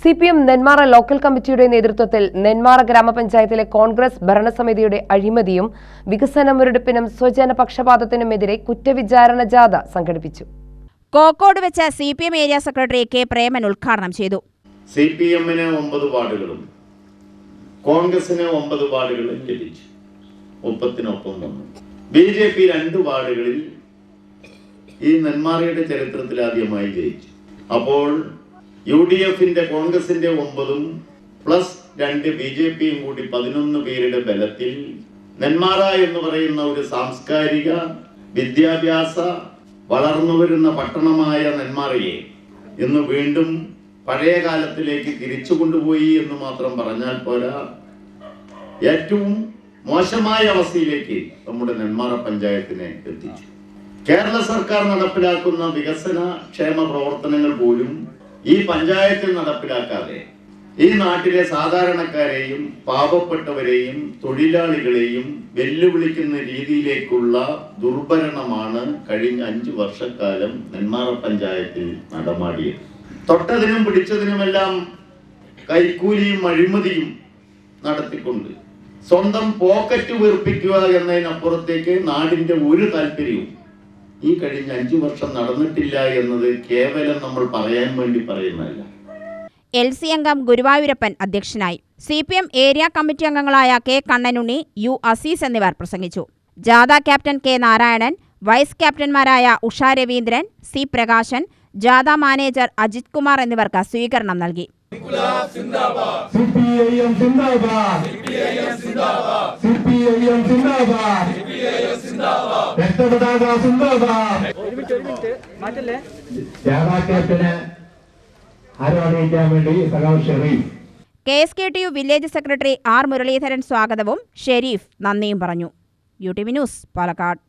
CPM Nenmara local കമ്മിറ്റിയുടെ നേതൃത്വത്തിൽ നെന്മാറ ഗ്രാമപഞ്ചായത്തിലെ കോൺഗ്രസ് ഭരണസമിതിയുടെ അഴിമതിയും വികസന മുരടിപ്പിനും സ്വജന പക്ഷപാതത്തിനുമെതിരെ കുറ്റവിചാരണ ജാഥ സംഘടിപ്പിച്ചു. കോക്കോട് വെച്ച് CPM area secretary K Preman ഉദ്ഘാടനം ചെയ്തു. CPM-ന് 9 വാർഡുകളും കോൺഗ്രസിന് 9 വാർഡുകളും ലഭിച്ചു. ഒപ്പത്തിനൊപ്പം വന്നു. BJP 2 വാർഡുകളിൽ ഈ നെന്മാറയുടെ ചരിത്രത്തിൽ ആദ്യമായി ജയിച്ചു. അപ്പോൾ UDF-ന്റെ കോൺഗ്രസിന്റെ 9-ഉം പ്ലസ് 2 BJP-യും കൂടി 11 പേരുടെ ബലത്തിൽ നെന്മാറ എന്ന് പറയുന്ന ഒരു സാംസ്കാരിക വിദ്യാഭ്യാസ വളർന്നുവരുന്ന പട്ടണമായ നെന്മാറയെ ഇന്ന് വീണ്ടും പഴയ കാലത്തിലേക്ക് തിരിച്ചു കൊണ്ടുപോയി എന്ന് മാത്രം പറഞ്ഞാൽ പോരാ, ഏറ്റവും മോശമായ അവസ്ഥയിലേക്ക് നമ്മുടെ നെന്മാറ പഞ്ചായത്തിനെ എത്തിച്ചു. കേരള സർക്കാർ നടപ്പിലാക്കുന്ന വികസന ക്ഷേമ പ്രവർത്തനങ്ങൾ പോലും ഈ പഞ്ചായത്തിൽ നടപ്പിലാക്കാതെ ഈ നാട്ടിലെ സാധാരണക്കാരെയും പാവപ്പെട്ടവരെയും തൊഴിലാളികളെയും വെല്ലുവിളിക്കുന്ന രീതിയിലേക്കുള്ള ദുർഭരണമാണ് കഴിഞ്ഞ 5 വർഷക്കാലം നെന്മാറ പഞ്ചായത്തിൽ നടമാടിയത്. തൊട്ടതിനും പിടിച്ചതിനുമെല്ലാം കൈക്കൂലിയും അഴിമതിയും നടത്തിക്കൊണ്ട് സ്വന്തം പോക്കറ്റ് വീർപ്പിക്കുക എന്നതിനപ്പുറത്തേക്ക് നാടിന്റെ ഒരു താല്പര്യവും ഈ കഴിഞ്ഞ 5 വർഷം നടന്നിട്ടില്ല എന്നത് കേവലം നമ്മൾ പറയാൻ വേണ്ടി പറയുന്നതല്ല. LC അംഗം ഗുരുവായൂരപ്പൻ അധ്യക്ഷനായി. CPM ഏരിയ കമ്മിറ്റി അംഗങ്ങളായ കെ കണ്ണനുണ്ണി, U അസീസ് എന്നിവർ പ്രസംഗിച്ചു. ജാഥ ക്യാപ്റ്റൻ കെ നാരായണൻ, വൈസ് ക്യാപ്റ്റന്മാരായ ഉഷ രവീന്ദ്രൻ, C പ്രകാശൻ, ജാഥ മാനേജർ അജിത് കുമാർ എന്നിവർക്ക് സ്വീകരണം നൽകി. KSKTU village secretary R Muraleedharan സ്വാഗതവും ഷെരീഫ് നന്ദിയും പറഞ്ഞു. UTV news, Palakkad.